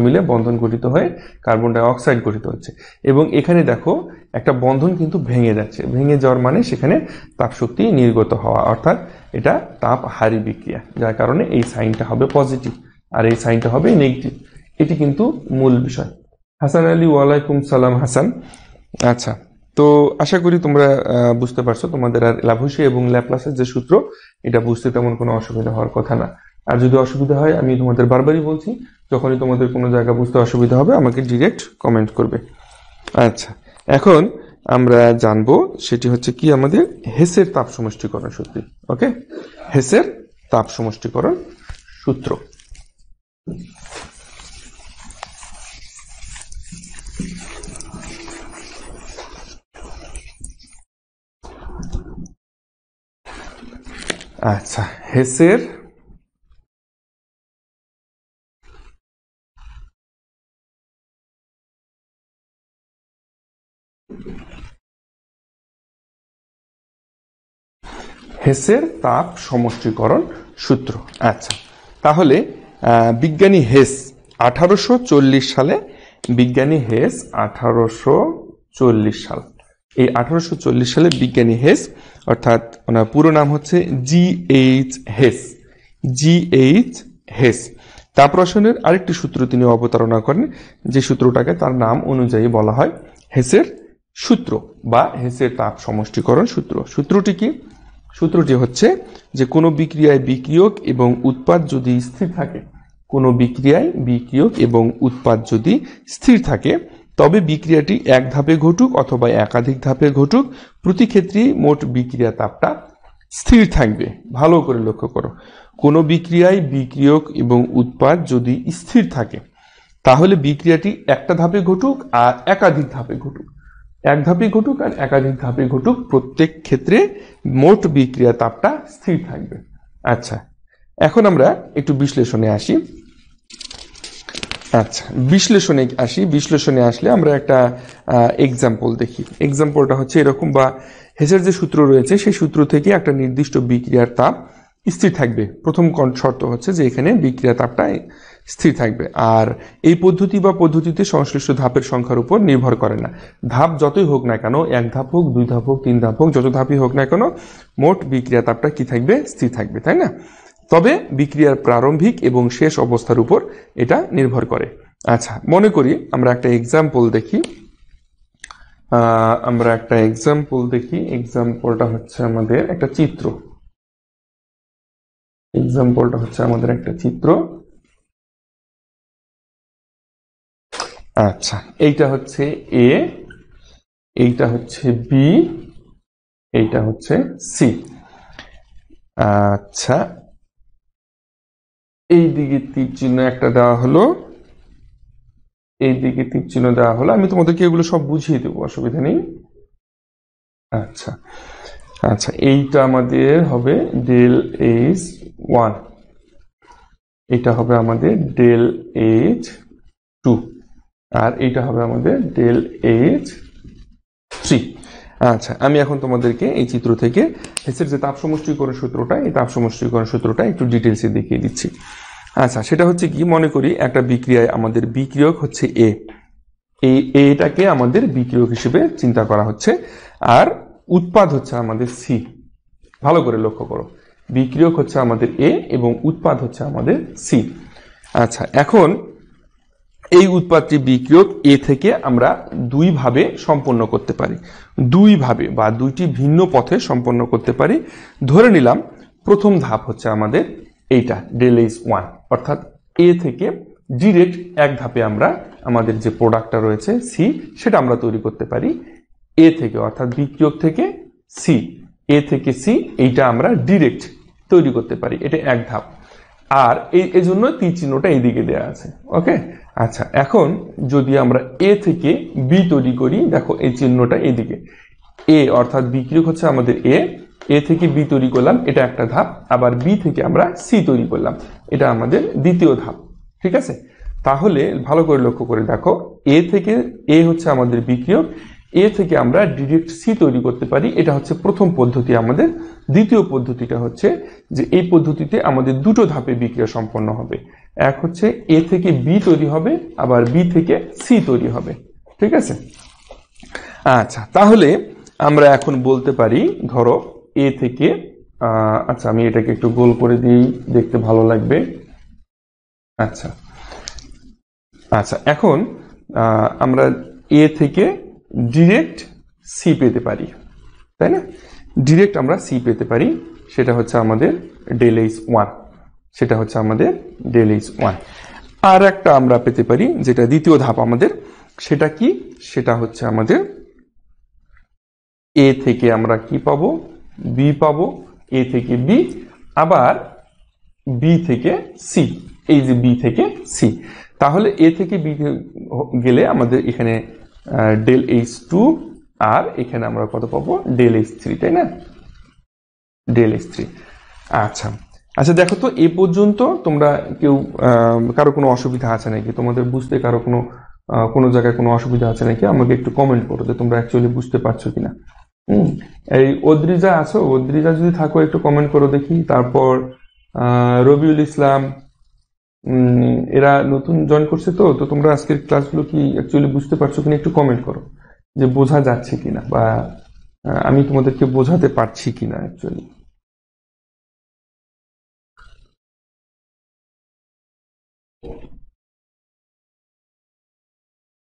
মিলে বন্ধন গঠিত হয়ে কার্বন ডাই অক্সাইড গঠিত হচ্ছে। এবং এখানে দেখো একটা বন্ধন কিন্তু ভেঙে যাচ্ছে, ভেঙে যাওয়ার মানে সেখানে তাপশক্তি নির্গত হওয়া, অর্থাৎ এটা তাপহারী বিক্রিয়া, যার কারণে এই সাইনটা হবে পজিটিভ আর এই সাইনটা হবে নেগেটিভ। এটি কিন্তু মূল বিষয়। হাসান আলী, ওয়ালাইকুম সালাম হাসান। আচ্ছা, তো আশা করি তোমরা বুঝতে পারছো। তোমাদের আর লাভুসি এবং ল্যাপ্লাসের যে সূত্র, এটা বুঝতে তেমন কোনো অসুবিধা হওয়ার কথা না। আর যদি অসুবিধা হয়, আমি তোমাদের বারবারই বলছি, যখনই তোমাদের কোনো জায়গা বুঝতে অসুবিধা হবে আমাকে ডিরেক্ট কমেন্ট করবে। আচ্ছা, এখন আমরা জানবো সেটি হচ্ছে কি, আমাদের হেসের তাপ সমষ্টিকরণ সূত্র। ওকে, হেসের তাপ সমষ্টিকরণ সূত্র। আচ্ছা, হেসের তাপ সমষ্টিকরণ সূত্র। আচ্ছা, তাহলে বিজ্ঞানী হেস 1840 সালে, বিজ্ঞানী হেস 1840 সাল, এই 1840 সালে বিজ্ঞানী হেস, অর্থাৎ ওনার পুরো নাম হচ্ছে G.H. Has, G.H. হেস, তাপ রসায়নের আরেকটি সূত্র তিনি অবতারণা করেন, যে সূত্রটাকে তার নাম অনুযায়ী বলা হয় হেসের সূত্র বা হেসের তাপ সমষ্টিকরণ সূত্র। সূত্রটি কি? সূত্রটি হচ্ছে যে কোনো বিক্রিয়ায় বিক্রিয়ক এবং উৎপাদ যদি স্থির থাকে, কোনো বিক্রিয়ায় বিক্রিয়ক এবং উৎপাদ যদি স্থির থাকে, তবে বিক্রিয়াটি এক ধাপে ঘটুক অথবা একাধিক ধাপে ঘটুক, প্রতি ক্ষেত্রেই মোট বিক্রিয়া তাপটা স্থির থাকবে। ভালো করে লক্ষ্য করো, কোনো বিক্রিয়ায় বিক্রিয়ক এবং উৎপাদ যদি স্থির থাকে, তাহলে বিক্রিয়াটি একটা ধাপে ঘটুক আর একাধিক ধাপে ঘটুক, এক ধাপে ঘটুক আর একাধিক ধাপে ঘটুক, প্রত্যেক ক্ষেত্রে মোট বিক্রিয়া তাপটা স্থির থাকবে। আচ্ছা, এখন আমরা একটু বিশ্লেষণে আসি। আচ্ছা, বিশ্লেষণে আসলে আমরা একটা এক্সাম্পল দেখি। এক্সাম্পলটা হচ্ছে এরকম, বা হেসের যে সূত্র রয়েছে সেই সূত্র থেকে একটা নির্দিষ্ট বিক্রিয়ার তাপ স্থির থাকবে। প্রথম শর্ত হচ্ছে যে এখানে বিক্রিয়া তাপটা স্থির থাকবে, আর এই পদ্ধতি বা পদ্ধতিতে সংশ্লিষ্ট ধাপের সংখ্যার উপর নির্ভর করে না। ধাপ যতই হোক না কেন, এক ধাপ হোক, দুই ধাপ হোক, তিন ধাপ হোক, যত ধাপই হোক না কেন, মোট বিক্রিয়া তাপটা কি থাকবে? স্থির থাকবে, তাই না? তবে বিক্রিয়ার প্রারম্ভিক এবং শেষ অবস্থার উপর এটা নির্ভর করে। আচ্ছা, মনে করি আমরা একটা এক্সাম্পল দেখি। এক্সাম্পলটা হচ্ছে আমাদের একটা চিত্র। আচ্ছা, এইটা হচ্ছে এ, এইটা হচ্ছে বি, এইটা হচ্ছে সি। আচ্ছা, এই দিকে তীর চিহ্ন একটা দেওয়া হলো, এই দিকে তীর চিহ্ন দেওয়া হলো। আমি তোমাদেরকে এগুলো সব বুঝিয়ে দেবো, অসুবিধা নেই। আচ্ছা আচ্ছা, এইটা আমাদের হবে ডেল এইচ 1, এটা হবে আমাদের ডেল এইচ 2, আর এইটা হবে আমাদের ডেল এইচ 3। আচ্ছা, আমি এখন তোমাদেরকে এই চিত্র থেকে হেসের যে তাপ সমষ্টিকরণ সূত্রটা, এই তাপ সমষ্টিকরণ সূত্রটা একটু ডিটেলসে দেখিয়ে দিচ্ছি। আচ্ছা, সেটা হচ্ছে কি, মনে করি একটা বিক্রিয়ায় আমাদের বিক্রিয়ক হচ্ছে এ, এই এটাকে আমাদের বিক্রিয়ক হিসেবে চিন্তা করা হচ্ছে, আর উৎপাদ হচ্ছে আমাদের সি। ভালো করে লক্ষ্য করো, বিক্রিয়ক হচ্ছে আমাদের এ এবং উৎপাদ হচ্ছে আমাদের সি। আচ্ছা, এখন এই উৎপাদটি বিক্রিয়ক এ থেকে আমরা দুই ভাবে সম্পন্ন করতে পারি, দুই ভাবে বা দুইটি ভিন্ন পথে সম্পন্ন করতে পারি। ধরে নিলাম প্রথম ধাপ হচ্ছে আমাদের এইটা ডেল এইচ 1, অর্থাৎ এ থেকে ডিরেক্ট এক ধাপে আমরা আমাদের যে প্রোডাক্টটা রয়েছে সি, সেটা আমরা তৈরি করতে পারি এ থেকে, অর্থাৎ বিক্রিয়ক থেকে সি, এ থেকে সি, এইটা আমরা ডিরেক্ট তৈরি করতে পারি, এটা এক ধাপ। আর এই জন্য তীর চিহ্নটা এইদিকে দেওয়া আছে। ওকে, আচ্ছা, এখন যদি আমরা এ থেকে বি তৈরি করি, দেখো এই চিহ্নটা এইদিকে, এ অর্থাৎ বিক্রিয়ক হচ্ছে আমাদের এ থেকে বি তৈরি করলাম, এটা একটা ধাপ। আবার বি থেকে আমরা সি তৈরি করলাম, এটা আমাদের দ্বিতীয় ধাপ। ঠিক আছে, তাহলে ভালো করে লক্ষ্য করে দেখো, এ থেকে এ হচ্ছে আমাদের বিক্রিয়ক, এ থেকে আমরা ডিরেক্ট সি তৈরি করতে পারি। এটা হচ্ছে প্রথম পদ্ধতি আমাদের। দ্বিতীয় পদ্ধতিটা হচ্ছে যে এই পদ্ধতিতে আমাদের দুটো ধাপে বিক্রিয়া সম্পন্ন হবে। এক হচ্ছে এ থেকে বি তৈরি হবে, আবার বি থেকে সি তৈরি হবে। ঠিক আছে? আচ্ছা, তাহলে আমরা এখন বলতে পারি, ধরো এ থেকে আচ্ছা আমি এটাকে একটু গোল করে দিই, দেখতে ভালো লাগবে। আচ্ছা আচ্ছা, এখন আমরা এ থেকে ডিরেক্ট সি পেতে পারি, তাই না? ডিরেক্ট আমরা সি পেতে পারি, সেটা হচ্ছে আমাদের ডেল এইচ ওয়ান, সেটা হচ্ছে আমাদের ডেল এইচ ওয়ান। আর একটা আমরা পেতে পারি, যেটা দ্বিতীয় ধাপ আমাদের, সেটা কি? সেটা হচ্ছে আমাদের এ থেকে আমরা কি পাবো? বি পাবো, এ থেকে বি, আবার বি থেকে সি, এই যে বি থেকে সি। তাহলে এ থেকে বি গেলে আমাদের এখানে ডেল এইচ টু, আর এখানে আমরা কত পাবো? ডেল এইচ থ্রি, তাই না? Del H three. আচ্ছা আচ্ছা, দেখো তো এ পর্যন্ত তোমরা কেউ কারো কোনো অসুবিধা আছে নাকি? তোমাদের বুঝতে কারো কোনো জায়গায় কোনো অসুবিধা আছে নাকি? আমাকে একটু কমেন্ট করো যে তোমরা অ্যাকচুয়ালি বুঝতে পারছো কিনা। এই অদ্রিজা আছো? অদ্রিজা যদি থাকো একটু কমেন্ট করো দেখি। তারপর রবিউল ইসলাম, এরা নতুন জয়েন করছে, তো তোমরা আজকের ক্লাসগুলো কি অ্যাকচুয়ালি বুঝতে পারছো কিনা একটু কমেন্ট করো, যে বোঝা যাচ্ছে কিনা, বা আমি তোমাদেরকে বোঝাতে পারছি কিনা অ্যাকচুয়ালি।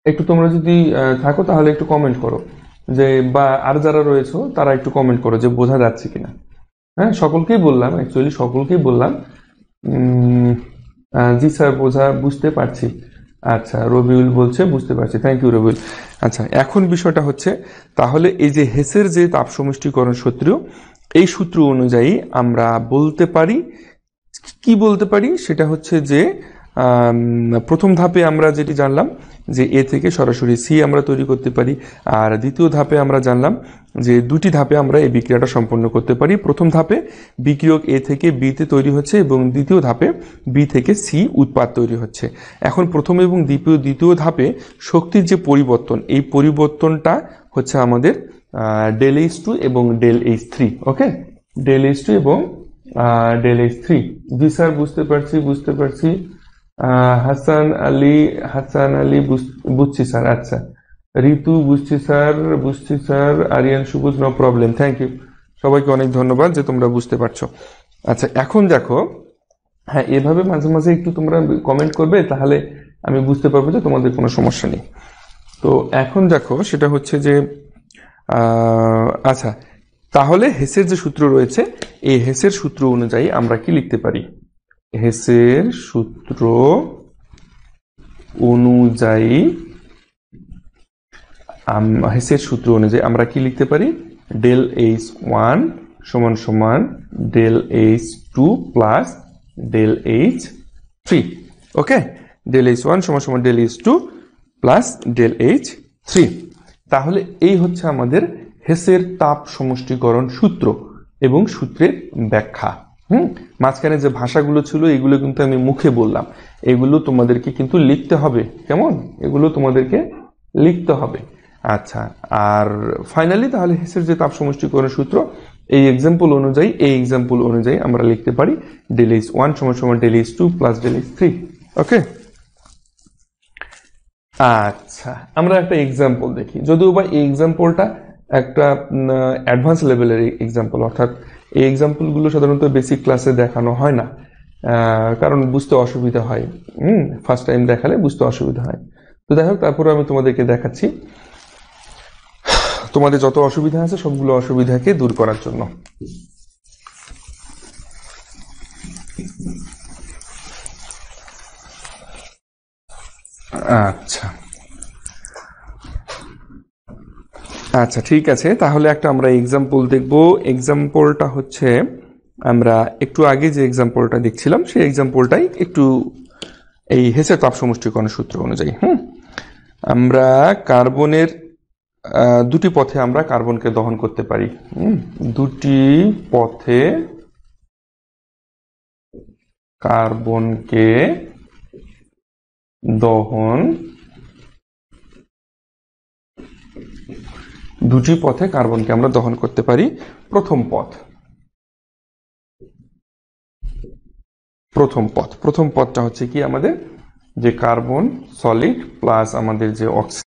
একটু তোমরা যদি থাকো তাহলে একটু কমেন্ট করো, যে বা আর যারা রয়েছে তারা একটু কমেন্ট করো যে বোঝা যাচ্ছে কিনা। হ্যাঁ, সকলকেই বললাম, অ্যাকচুয়ালি সকলকেই বললাম। জি স্যার, বুঝতে পারছি। আচ্ছা, রবিউল বলছে বুঝতে পারছি, থ্যাংক ইউ রবিউল। আচ্ছা, এখন বিষয়টা হচ্ছে, তাহলে এই যে হেসের যে তাপ সমষ্টিকরণ সূত্র, এই সূত্র অনুযায়ী আমরা বলতে পারি, কি বলতে পারি? সেটা হচ্ছে যে প্রথম ধাপে আমরা যেটি জানলাম যে এ থেকে সরাসরি সি আমরা তৈরি করতে পারি, আর দ্বিতীয় ধাপে আমরা জানলাম যে দুটি ধাপে আমরা এই বিক্রিয়াটা সম্পন্ন করতে পারি। প্রথম ধাপে বিক্রিয়ক এ থেকে বিতে তৈরি হচ্ছে, এবং দ্বিতীয় ধাপে বি থেকে সি উৎপাদ তৈরি হচ্ছে। এখন প্রথম এবং দ্বিতীয় ধাপে শক্তির যে পরিবর্তন, এই পরিবর্তনটা হচ্ছে আমাদের ডেল এইচ টু এবং del H three. Okay, del H two এবং ডেল এইচ থ্রি। জি স্যার, বুঝতে পারছি। হাসান আলী বুঝছি স্যার। আচ্ছা, ঋতু বুঝছি স্যার। আরিয়ান সবুজ, নো প্রবলেম, থ্যাংক ইউ। সবাইকে অনেক ধন্যবাদ যে তোমরা বুঝতে পারছো। আচ্ছা, এখন দেখো, হ্যাঁ, এভাবে মাঝে মাঝে একটু তোমরা কমেন্ট করবে, তাহলে আমি বুঝতে পারবো যে তোমাদের কোনো সমস্যা নেই। তো এখন দেখো, সেটা হচ্ছে যে আচ্ছা, তাহলে হেসের যে সূত্র রয়েছে, এই হেসের সূত্র অনুযায়ী আমরা কি লিখতে পারি? হেসের সূত্র অনুযায়ী আমরা কি লিখতে পারি? ডেল এইচ ওয়ান সমান সমান del H two plus del H three. Okay, del H one সমান সমান del H two plus del H three. তাহলে এই হচ্ছে আমাদের হেসের তাপ সমষ্টিকরণ সূত্র এবং সূত্রের ব্যাখ্যা। মাঝখানে যে ভাষাগুলো ছিল এগুলো কিন্তু আমি মুখে বললাম, এগুলো তোমাদেরকে কিন্তু লিখতে হবে। কেমন? এগুলো তোমাদেরকে লিখতে হবে। আচ্ছা, আর ফাইনালি তাহলে হেসের যে তাপ সমষ্টিকরণ সূত্র, এই এক্সাম্পল অনুযায়ী আমরা লিখতে পারি ডেল এইচ ওয়ান সমান সমান del H two plus del H three. Okay, আচ্ছা, আমরা একটা এক্সাম্পল দেখি। যদিও বা এই এক্সাম্পলটা একটা অ্যাডভান্স লেভেলের এক্সাম্পল, অর্থাৎ এই এক্সাম্পলগুলো সাধারণত বেসিক ক্লাসে দেখানো হয় না, কারণ বুঝতে অসুবিধা হয়। ফার্স্ট টাইম দেখালে বুঝতে অসুবিধা হয়। তো যাই হোক, তারপরে আমি তোমাদেরকে দেখাচ্ছি, তোমাদের যত অসুবিধা আছে সবগুলো অসুবিধাকে দূর করার জন্য। আচ্ছা আচ্ছা, ঠিক আছে, তাহলে একটা আমরা এক্সাম্পল দেখব। এক্সাম্পলটা হচ্ছে, আমরা একটু আগে যে এক্সাম্পলটা দেখছিলাম সেই এক্সাম্পলটাই একটু এই হেসের তাপ সমষ্টিকরণ সূত্র অনুযায়ী। আমরা কার্বনের দুটি পথে আমরা কার্বনকে দহন করতে পারি। দুটি পথে কার্বনকে দহন দুটি পথে কার্বনকে আমরা দহন করতে পারি। প্রথম পথটা হচ্ছে কি আমাদের যে কার্বন সলিড প্লাস আমাদের যে অক্সিজেন